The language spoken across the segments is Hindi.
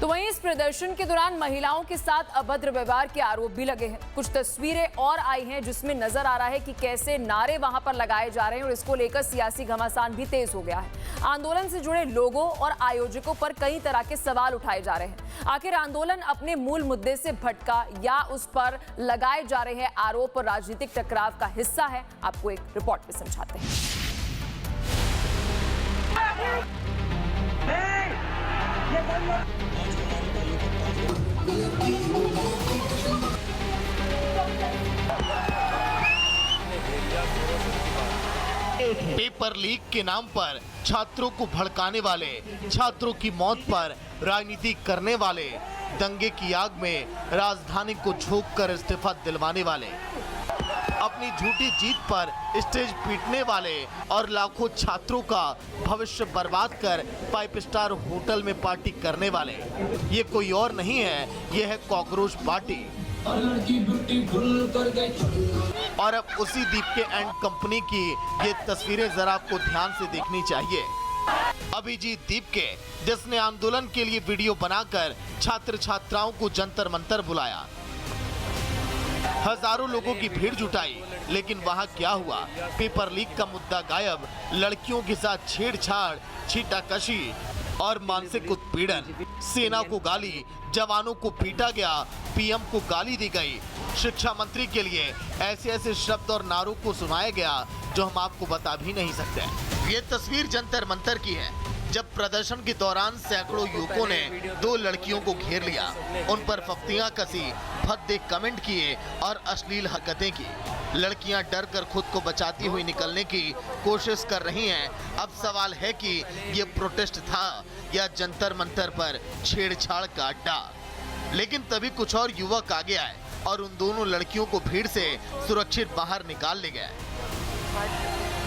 तो वहीं इस प्रदर्शन के दौरान महिलाओं के साथ अभद्र व्यवहार के आरोप भी लगे हैं। कुछ तस्वीरें और आई हैं जिसमें नजर आ रहा है कि कैसे नारे वहां पर लगाए जा रहे हैं और इसको लेकर सियासी घमासान भी तेज हो गया है। आंदोलन से जुड़े लोगों और आयोजकों पर कई तरह के सवाल उठाए जा रहे हैं। आखिर आंदोलन अपने मूल मुद्दे से भटका या उस पर लगाए जा रहे हैं आरोप और राजनीतिक टकराव का हिस्सा है? आपको एक रिपोर्ट में समझाते हैं। पेपर लीक के नाम पर छात्रों को भड़काने वाले, छात्रों की मौत पर राजनीति करने वाले, दंगे की आग में राजधानी को झोंककर इस्तीफा दिलवाने वाले, अपनी झूठी जीत पर स्टेज पीटने वाले और लाखों छात्रों का भविष्य बर्बाद कर 5 स्टार होटल में पार्टी करने वाले, ये कोई और नहीं है, ये है कॉकरोच पार्टी। और अब उसी दीपके एंड कंपनी की ये तस्वीरें जरा आपको ध्यान से देखनी चाहिए। अभिजीत दीपके, जिसने आंदोलन के लिए वीडियो बनाकर छात्र छात्राओं को जंतर मंतर बुलाया, हजारों लोगों की भीड़ जुटाई, लेकिन वहां क्या हुआ? पेपर लीक का मुद्दा गायब, लड़कियों के साथ छेड़छाड़, छीटाकशी और मानसिक उत्पीड़न, सेना को गाली, जवानों को पीटा गया, पीएम को गाली दी गई, शिक्षा मंत्री के लिए ऐसे ऐसे शब्द और नारों को सुनाया गया जो हम आपको बता भी नहीं सकते। ये तस्वीर जंतर मंतर की है, जब प्रदर्शन के दौरान सैकड़ों युवकों ने 2 लड़कियों को घेर लिया, उन पर फफ्तियां कसी, भद्दे कमेंट किए और अश्लील हरकतें की। लड़कियां डर कर खुद को बचाती हुई निकलने की कोशिश कर रही हैं। अब सवाल है कि ये प्रोटेस्ट था या जंतर मंतर पर छेड़छाड़ का अड्डा। लेकिन तभी कुछ और युवक आगे आए और उन दोनों लड़कियों को भीड़ से सुरक्षित बाहर निकाल ले गए।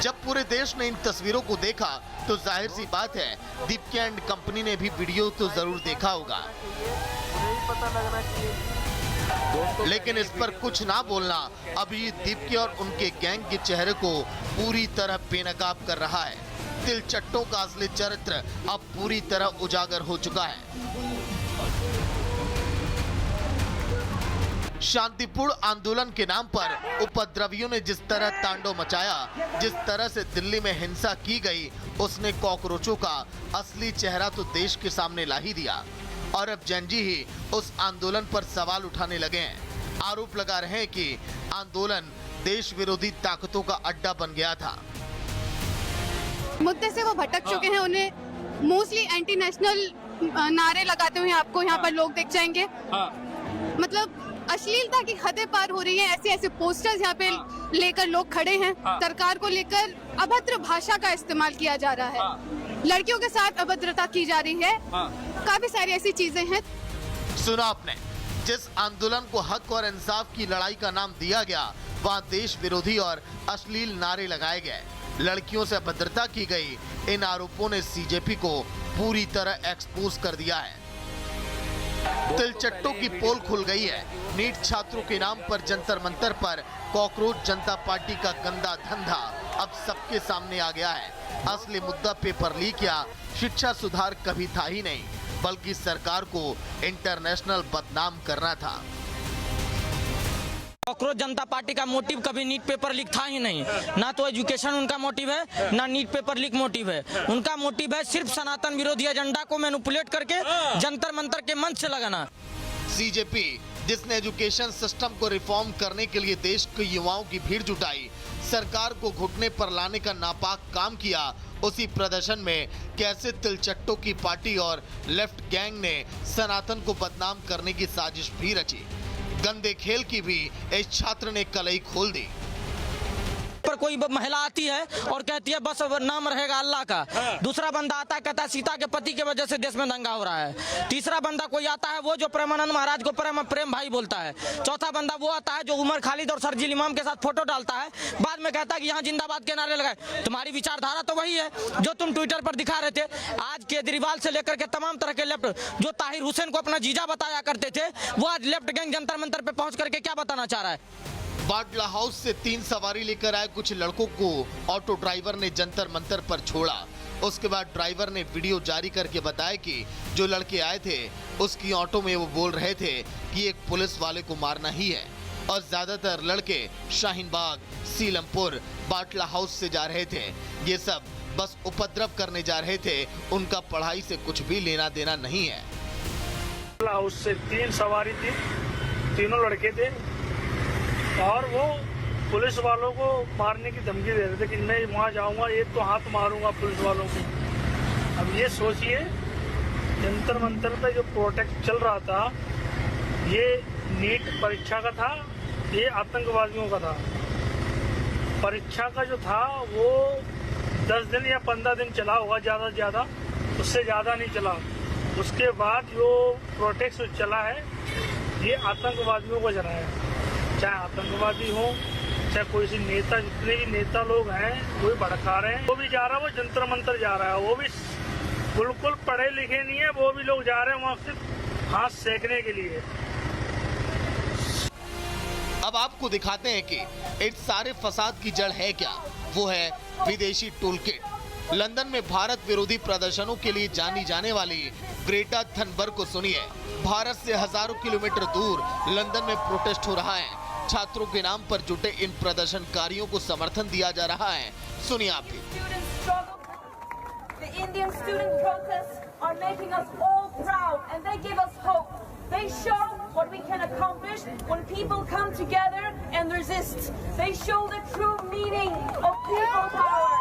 जब पूरे देश ने इन तस्वीरों को देखा तो जाहिर सी बात है दीपके एंड कंपनी ने भी वीडियो तो जरूर देखा होगा, लेकिन इस पर कुछ ना बोलना अभी दीपके और उनके गैंग के चेहरे को पूरी तरह बेनकाब कर रहा है। तिलचट्टों का असली चरित्र अब पूरी तरह उजागर हो चुका है। शांतिपूर्ण आंदोलन के नाम पर उपद्रवियों ने जिस तरह तांडव मचाया, जिस तरह से दिल्ली में हिंसा की गई, उसने कॉकरोचों का असली चेहरा तो देश के सामने ला ही दिया। और अब जैन जी ही उस आंदोलन पर सवाल उठाने लगे हैं। आरोप लगा रहे हैं कि आंदोलन देश विरोधी ताकतों का अड्डा बन गया था। मुद्दे से वो भटक चुके हैं। उन्हें मोस्टली एंटी नेशनल नारे लगाते हुए आपको यहाँ पर लोग दिख जाएंगे। मतलब अश्लीलता की हदें पार हो रही हैं। ऐसे ऐसे पोस्टर्स यहाँ पे लेकर लोग खड़े हैं। सरकार को लेकर अभद्र भाषा का इस्तेमाल किया जा रहा है। लड़कियों के साथ अभद्रता की जा रही है। काफी सारी ऐसी चीजें हैं। सुना आपने, जिस आंदोलन को हक और इंसाफ की लड़ाई का नाम दिया गया, वहाँ देश विरोधी और अश्लील नारे लगाए गए, लड़कियों से अभद्रता की गई। इन आरोपों ने सीजेपी को पूरी तरह एक्सपोज कर दिया है। तिलचट्टों की पोल खुल गई है। नीट छात्रों के नाम पर जंतर मंतर पर कॉकरोच जनता पार्टी का गंदा धंधा अब सबके सामने आ गया है। असली मुद्दा पेपर लीक या शिक्षा सुधार कभी था ही नहीं, बल्कि सरकार को इंटरनेशनल बदनाम करना था। कॉकरोच जनता पार्टी का मोटिव कभी नीट पेपर लीक था ही नहीं। ना तो एजुकेशन उनका मोटिव है, ना नीट पेपर लीक मोटिव है। उनका मोटिव है सिर्फ सनातन विरोधी एजेंडा को मैनिपुलेट करके जंतर मंतर के मंच से लगाना। सीजेपी, जिसने एजुकेशन सिस्टम को रिफॉर्म करने के लिए देश के युवाओं की भीड़ जुटाई, सरकार को घुटने पर लाने का नापाक काम किया, उसी प्रदर्शन में कैसे तिलचट्टों की पार्टी और लेफ्ट गैंग ने सनातन को बदनाम करने की साजिश भी रची। गंदे खेल की भी इस छात्र ने कलई खोल दी। पर कोई महिला आती है और कहती है बस अब नाम रहेगा अल्लाह का। दूसरा बंदा आता है कहता है सीता के पति के वजह से देश में दंगा हो रहा है। तीसरा बंदा कोई आता है वो जो प्रेमानंद महाराज को प्रेम भाई बोलता है। चौथा बंदा वो आता है जो उमर खालिद और शर्जील इमाम के साथ फोटो डालता है, बाद में कहता है कि यहाँ जिंदाबाद के नारे लगाए। तुम्हारी विचारधारा तो वही है जो तुम ट्विटर पर दिखा रहे थे। आज केजरीवाल से लेकर के तमाम तरह के लेफ्ट जो ताहिर हुसैन को अपना जीजा बताया करते थे, वो आज लेफ्ट गैंग जंतर मंतर पे पहुंच करके क्या बताना चाह रहा है। बाटला हाउस से 3 सवारी लेकर आए कुछ लड़कों को ऑटो ड्राइवर ने जंतर मंतर पर छोड़ा। उसके बाद ड्राइवर ने वीडियो जारी करके बताया कि जो लड़के आए थे उसकी ऑटो में वो बोल रहे थे कि एक पुलिस वाले को मारना ही है और ज्यादातर लड़के शाहीन बाग, सीलमपुर, बाटला हाउस से जा रहे थे। ये सब बस उपद्रव करने जा रहे थे, उनका पढ़ाई से कुछ भी लेना देना नहीं है। हाउस से 3 सवारी थी, तीनों लड़के थे और वो पुलिस वालों को मारने की धमकी दे रहे थे कि मैं वहाँ जाऊँगा एक तो हाथ मारूंगा पुलिस वालों को। अब ये सोचिए जंतर मंतर पे जो प्रोटेस्ट चल रहा था ये नीट परीक्षा का था, ये आतंकवादियों का था। परीक्षा का जो था वो 10 दिन या 15 दिन चला होगा ज़्यादा से ज़्यादा, उससे ज़्यादा नहीं चला। उसके बाद जो प्रोटेस्ट चला है ये आतंकवादियों को चला है, चाहे आतंकवादी हो चाहे कोई सी नेता, जितने भी नेता लोग हैं वो भी भड़का रहे हैं। वो भी जा रहा है, वो जंतर मंतर जा रहा है, वो भी बिल्कुल पढ़े लिखे नहीं है, वो भी लोग जा रहे हैं वहाँ सिर्फ हाथ सेकने के लिए। अब आपको दिखाते हैं कि इस सारे फसाद की जड़ है क्या। वो है विदेशी टूलकिट। लंदन में भारत विरोधी प्रदर्शनों के लिए जानी जाने वाली ग्रेटा थनबर्ग को सुनिए। भारत से हजारों किलोमीटर दूर लंदन में प्रोटेस्ट हो रहा है। छात्रों के नाम पर जुटे इन प्रदर्शनकारियों को समर्थन दिया जा रहा है। सुनिए आप भी। The Indian student protests are making us all proud and they give us hope. They show what we can accomplish when people come together and resist. They show the true meaning of people power.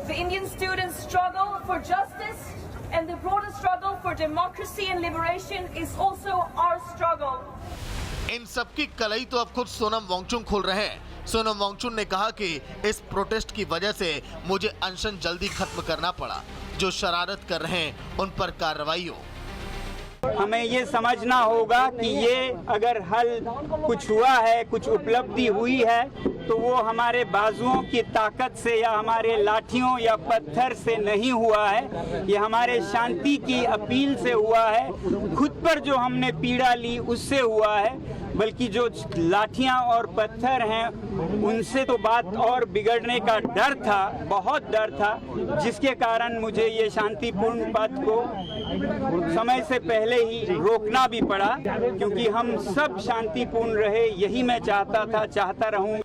The Indian students' struggle for justice and the broader struggle for democracy and liberation is also our struggle. इन सबकी कलई तो अब खुद सोनम वांगचुक खोल रहे हैं। सोनम वांगचुक ने कहा कि इस प्रोटेस्ट की वजह से मुझे अनशन जल्दी खत्म करना पड़ा। जो शरारत कर रहे हैं उन पर कार्रवाई हो। हमें ये समझना होगा कि ये अगर हल कुछ हुआ है, कुछ उपलब्धि हुई है, तो वो हमारे बाजुओं की ताकत से या हमारे लाठियों या पत्थर से नहीं हुआ है। ये हमारे शांति की अपील से हुआ है। खुद पर जो हमने पीड़ा ली उससे हुआ है, बल्कि जो लाठियां और पत्थर हैं उनसे तो बात और बिगड़ने का डर था, बहुत डर था, जिसके कारण मुझे ये शांतिपूर्ण पथ को समय से पहले ही रोकना भी पड़ा, क्योंकि हम सब शांतिपूर्ण रहे, यही मैं चाहता रहूं।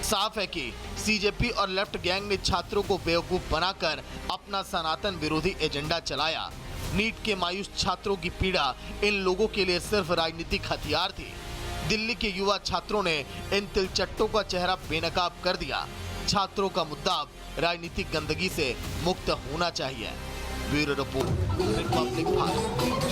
साफ है कि सीजेपी और लेफ्ट गैंग ने छात्रों को बेवकूफ बनाकर अपना सनातन विरोधी एजेंडा चलाया। नीट के मायूस छात्रों की पीड़ा इन लोगों के लिए सिर्फ राजनीतिक हथियार थी। दिल्ली के युवा छात्रों ने इन तिलचट्टों का चेहरा बेनकाब कर दिया। छात्रों का मुद्दा अब राजनीतिक गंदगी से मुक्त होना चाहिए। Bureau report, Republic Bharat.